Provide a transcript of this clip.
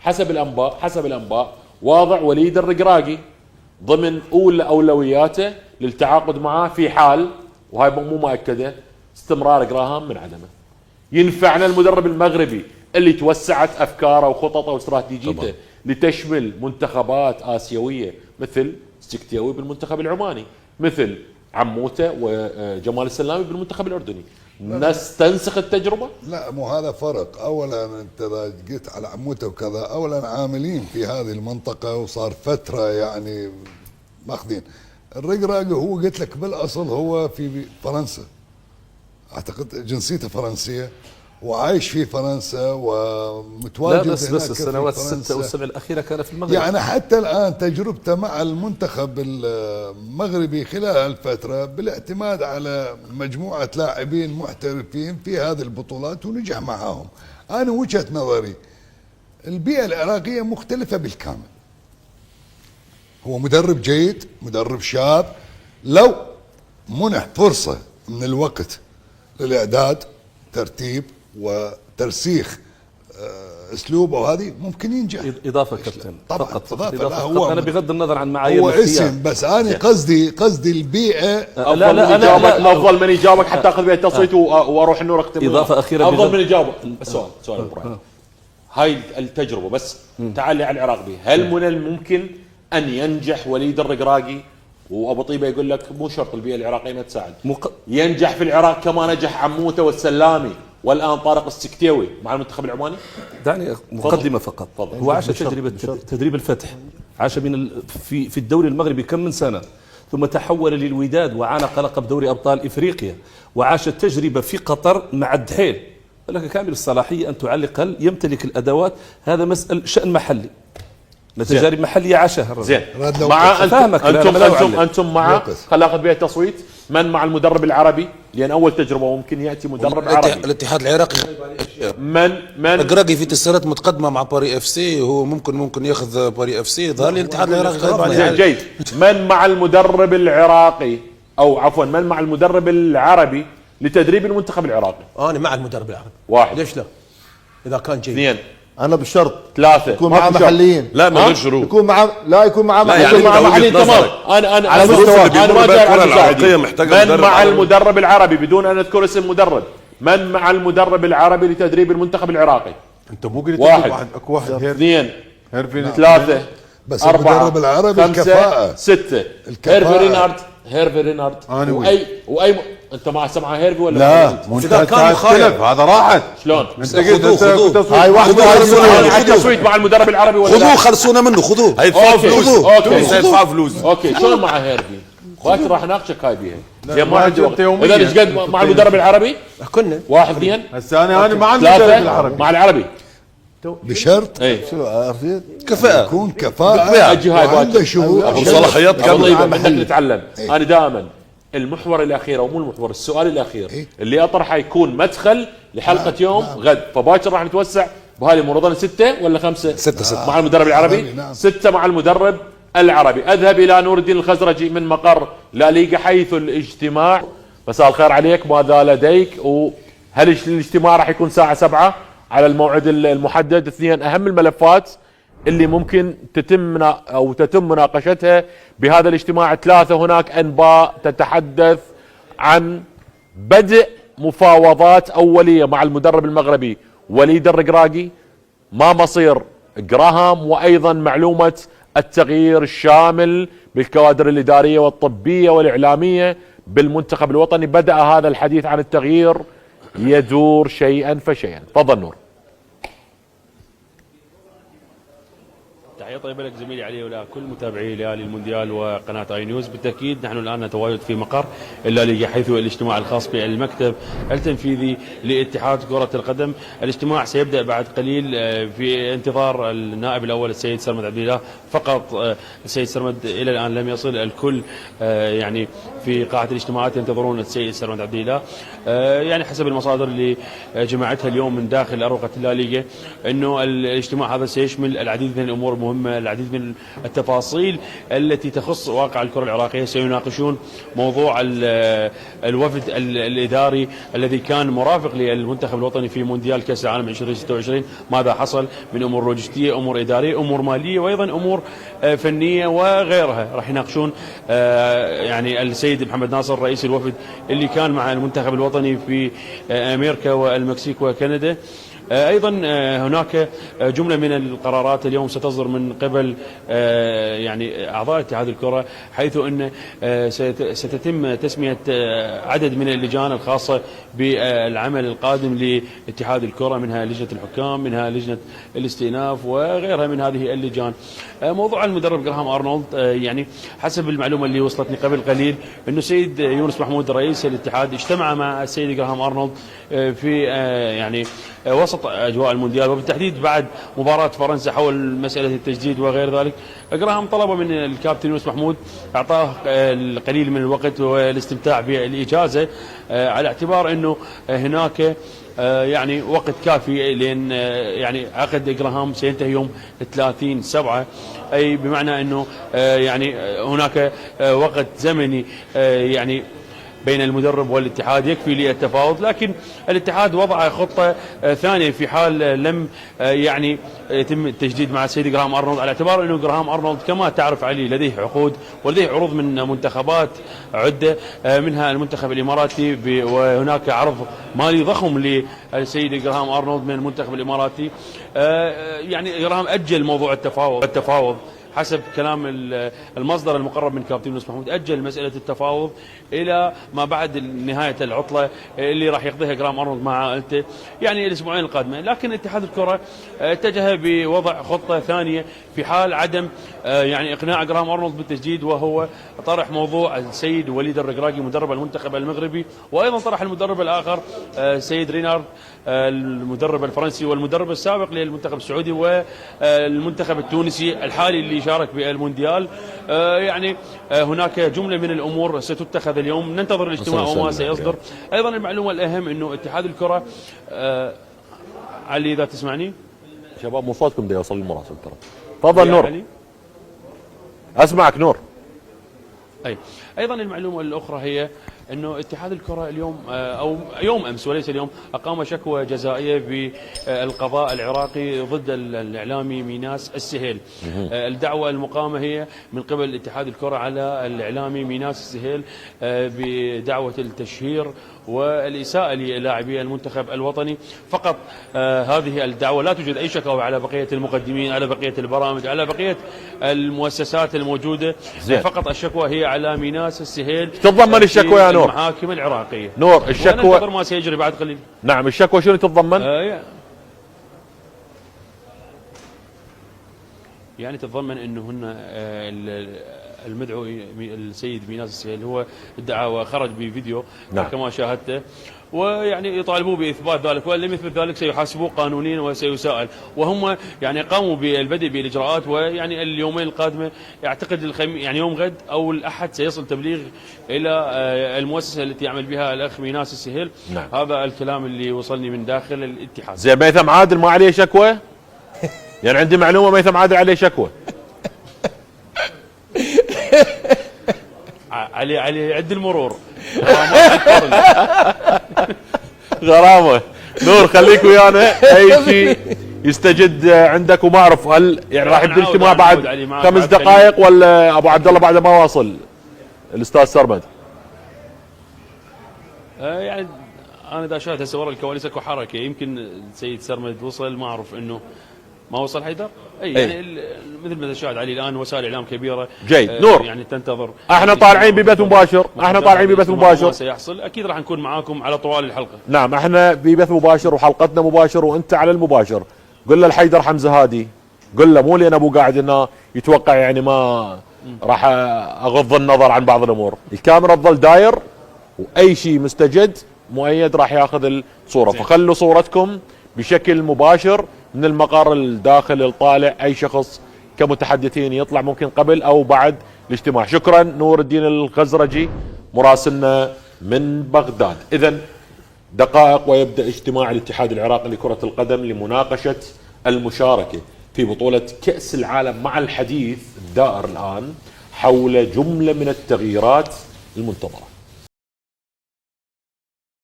حسب الانباء واضع وليد الرقراقي ضمن اولى اولوياته للتعاقد معاه في حال، وهاي مو مؤكده، استمرار جراهام من عدمه. ينفعنا المدرب المغربي اللي توسعت افكاره وخططه واستراتيجيته لتشمل منتخبات اسيويه مثل سكتيوي بالمنتخب العماني، مثل عموته وجمال السلامي بالمنتخب الاردني. نستنسخ التجربه؟ لا، مو هذا فرق. اولا انت اذا جيت على عموته وكذا، اولا عاملين في هذه المنطقه وصار فتره يعني ماخذين. الرقراقي هو قلت لك بالاصل هو في فرنسا، اعتقد جنسيته فرنسيه وعايش في فرنسا ومتواجد. لا بس السنوات الستة والسبع الأخيرة كان في المغرب. يعني حتى الآن تجربته مع المنتخب المغربي خلال الفترة بالاعتماد على مجموعة لاعبين محترفين في هذه البطولات ونجح معاهم. أنا وجهة نظري البيئة العراقية مختلفة بالكامل. هو مدرب جيد، مدرب شاب، لو منح فرصة من الوقت للإعداد، ترتيب وترسيخ اسلوبه، وهذه ممكن ينجح. اضافه كابتن، طبعا فقط إضافة. هو انا بغض النظر عن معايير هو اسم، بس انا قصدي البيئه. لا افضل من يجاوبك حتى اخذ بها التصويت واروح النور اختم. اضافه اخيره، افضل من يجاوبك سؤال ابراهيم. هاي التجربه بس تعال لي على العراق بي. هل من الممكن ان ينجح وليد الرقراقي؟ وابو طيبه يقول لك مو شرط البيئه العراقيه ما تساعد، ينجح في العراق كما نجح عموته والسلامي والان طارق السكتيوي مع المنتخب العماني؟ دعني مقدمه فقط. هو عاش تجربه تدريب الفتح، عاش في الدوري المغربي كم من سنه، ثم تحول للوداد وعانق لقب دوري ابطال افريقيا، وعاش التجربه في قطر مع الدحيل. لك كامل الصلاحيه ان تعلق هل يمتلك الادوات. هذا مسألة شأن محلي، تجارب محليه عاشها. زين، مع انتم مع خلينا ناخذ بها التصويت. من مع المدرب العربي؟ لان اول تجربه ممكن ياتي مدرب عربي. الاتحاد العراقي من الرقراقي في تسارات متقدمه مع باري اف سي، هو ممكن ياخذ باري اف سي. ظل الاتحاد العراقي غايب عليه. جيد. من مع المدرب العراقي، او عفوا من مع المدرب العربي لتدريب المنتخب العراقي؟ انا مع المدرب العربي. واحد. ليش لا؟ اذا كان جيد. اثنين. انا بشرط ثلاثة يكون مع محليين. لا من غير شروط. يكون مع محليين. تمام. انا على مستوى انا ما جاي على المساعدين. من مع عربي. المدرب العربي بدون ان اذكر اسم مدرب؟ من مع المدرب العربي لتدريب المنتخب العراقي؟ انت مو قلت واحد. اكو واحد. اثنين. هيرفي. ثلاثة. بس أربعة. المدرب العربي خمسة. الكفاءة. ستة. هيرفي رينارد. انت ما سمع هيرفي ولا لا؟ اذا كان مخالف هذا راحت. شلون؟ هاي واحد التصويت مع المدرب العربي ولا خذوه، خلصونا منه، خذوه. هاي اوكي فلوس. اوكي شلون مع هيرفي؟ باكر راح اناقشك هاي بيها. ما عندي وقت. اذا ايش قد مع المدرب العربي؟ كنا واحد اثنين. هسه انا مع المدرب العربي. مع العربي بشرط شنو عرفت؟ كفاءة، يكون كفاءة اجي هاي وعنده شهور وصلاحيات كاملة. بدك نتعلم. انا دائما المحور الاخير، او مو المحور، السؤال الاخير اللي اطرحه يكون مدخل لحلقه يوم غد. فباكر راح نتوسع بهذه الموضوع. 6 ولا 5؟ 6 مع المدرب العربي. 6 مع المدرب العربي. اذهب الى نور الدين الخزرجي من مقر لا ليغا حيث الاجتماع. مساء الخير عليك، ماذا لديك؟ وهل الاجتماع راح يكون الساعه 7 على الموعد المحدد؟ 2 اهم الملفات اللي ممكن تتم مناقشتها بهذا الاجتماع. 3 هناك انباء تتحدث عن بدء مفاوضات اوليه مع المدرب المغربي وليد الرقراقي. ما مصير جراهام؟ وايضا معلومه التغيير الشامل بالكوادر الاداريه والطبيه والاعلاميه بالمنتخب الوطني. بدأ هذا الحديث عن التغيير يدور شيئا فشيئا. تفضل نور. تحية طيبة لك زميلي علي ولا كل متابعي ليالي المونديال وقناة اي نيوز. بالتأكيد نحن الآن نتواجد في مقر الليغا حيث الاجتماع الخاص بالمكتب التنفيذي لاتحاد كرة القدم. الاجتماع سيبدأ بعد قليل في انتظار النائب الأول السيد سرمد عبد الله. فقط السيد سرمد إلى الآن لم يصل. الكل يعني في قاعة الاجتماعات ينتظرون السيد سرمد عبد الله. يعني حسب المصادر اللي جمعتها اليوم من داخل أروقة الليغا أنه الاجتماع هذا سيشمل العديد من الأمور مهمة، العديد من التفاصيل التي تخص واقع الكرة العراقية. سيناقشون موضوع الوفد الإداري الذي كان مرافق للمنتخب الوطني في مونديال كأس العالم 2026، ماذا حصل من أمور لوجستية، أمور إدارية، أمور مالية، وأيضا أمور فنية وغيرها. راح يناقشون يعني السيد محمد ناصر رئيس الوفد اللي كان مع المنتخب الوطني في أمريكا والمكسيك وكندا. أيضا هناك جملة من القرارات اليوم ستصدر من قبل يعني أعضاء اتحاد الكرة، حيث أن ستتم تسمية عدد من اللجان الخاصة بالعمل القادم لاتحاد الكرة، منها لجنة الحكام، منها لجنة الاستئناف وغيرها من هذه اللجان. موضوع المدرب جراهام أرنولد، يعني حسب المعلومة اللي وصلتني قبل قليل أنه السيد يونس محمود رئيس الاتحاد اجتمع مع السيد جراهام أرنولد في يعني وسط أجواء المونديال، وبالتحديد بعد مباراة فرنسا حول مسألة التجديد وغير ذلك. جراهام طلب من الكابتن يونس محمود أعطاه القليل من الوقت والاستمتاع بالإجازة، على اعتبار أنه هناك يعني وقت كافي، لأن يعني عقد جراهام سينتهي يوم 30/7، أي بمعنى أنه يعني هناك وقت زمني يعني بين المدرب والاتحاد يكفي للتفاوض. لكن الاتحاد وضع خطة ثانية في حال لم يعني يتم التجديد مع السيد جراهام أرنولد، على اعتبار أنه جراهام أرنولد كما تعرف علي لديه عقود ولديه عروض من منتخبات عدة، منها المنتخب الإماراتي، وهناك عرض مالي ضخم للسيد جراهام أرنولد من المنتخب الإماراتي. يعني جراهام أجل موضوع التفاوض حسب كلام المصدر المقرب من كابتن يونس محمود، أجل مسألة التفاوض إلى ما بعد نهاية العطلة اللي راح يقضيها جراهام أرنولد مع عائلته، يعني الأسبوعين القادمة. لكن اتحاد الكرة اتجه بوضع خطة ثانية في حال عدم يعني إقناع جراهام أرنولد بالتجديد، وهو طرح موضوع السيد وليد الركراكي مدرب المنتخب المغربي، وأيضا طرح المدرب الآخر سيد رينارد المدرب الفرنسي والمدرب السابق للمنتخب السعودي والمنتخب التونسي الحالي اللي شارك بالمونديال. يعني هناك جملة من الأمور ستتخذ اليوم، ننتظر الاجتماع وما سيصدر. أيضا المعلومة الأهم أنه اتحاد الكرة علي إذا تسمعني شباب مو صوتكم ده يوصل للمراسل ترى. تفضل نور. علي. أسمعك نور. أيضا المعلومة الأخرى هي أنه اتحاد الكرة اليوم أو يوم أمس وليس اليوم أقام شكوى جزائية بالقضاء العراقي ضد الإعلامي ميناس السهيل. الدعوة المقامة هي من قبل اتحاد الكرة على الإعلامي ميناس السهيل بدعوة التشهير والإساءة للاعبي المنتخب الوطني فقط. هذه الدعوة، لا توجد أي شكوى على بقية المقدمين، على بقية البرامج، على بقية المؤسسات الموجودة. فقط الشكوى هي على ميناس السهيل. تتضمن الشكوى يا نور؟ المحاكم العراقية. نور الشكوى وننتظر ما سيجري بعد قليل. نعم الشكوى شنو تتضمن؟ يعني تتضمن انه هن المدعو السيد ميناس السهيل هو ادعى وخرج بفيديو كما شاهدته، ويعني يطالبوه باثبات ذلك، وان لم يثبت ذلك سيحاسبوه قانونيا وسيساءل. وهم يعني قاموا بالبدء بالاجراءات، ويعني اليومين القادمه يعتقد يعني يوم غد او الاحد سيصل تبليغ الى المؤسسه التي يعمل بها الاخ ميناس السهيل. نعم. هذا الكلام اللي وصلني من داخل الاتحاد. زين ميثم عادل ما عليه شكوى؟ يعني عندي معلومه ميثم عادل عليه شكوى. علي عد المرور. غرامه. نور خليك ويانا، اي شيء يستجد عندك. وما اعرف هل يعني راح يبدا الاجتماع بعد 5 دقائق ولا ابو عبد الله بعد ما واصل الاستاذ سرمد؟ يعني انا اذا شاهد هسه ورا الكواليس اكو حركه، يمكن السيد سرمد وصل، ما اعرف انه ما وصل حيدر. يعني مثل ما تشاهد علي الان وسائل اعلام كبيره. جيد. نور يعني تنتظر. احنا طالعين ببث مباشر، احنا طالعين ببث مباشر. ما سيحصل اكيد راح نكون معاكم على طوال الحلقه. نعم احنا ببث مباشر وحلقتنا مباشر وانت على المباشر. قل له الحيدر حمزه هادي، قل له مو لين ابو قاعد انه يتوقع يعني ما راح اغض النظر عن بعض الامور. الكاميرا تظل داير واي شيء مستجد مؤيد راح ياخذ الصوره. فخلوا صورتكم بشكل مباشر من المقر الداخل الطالع. اي شخص كمتحدثين يطلع ممكن قبل او بعد الاجتماع. شكرا نور الدين الخزرجي مراسلنا من بغداد. اذا دقائق ويبدا اجتماع الاتحاد العراقي لكرة القدم لمناقشة المشاركة في بطولة كأس العالم، مع الحديث الدائر الآن حول جملة من التغييرات المنتظرة.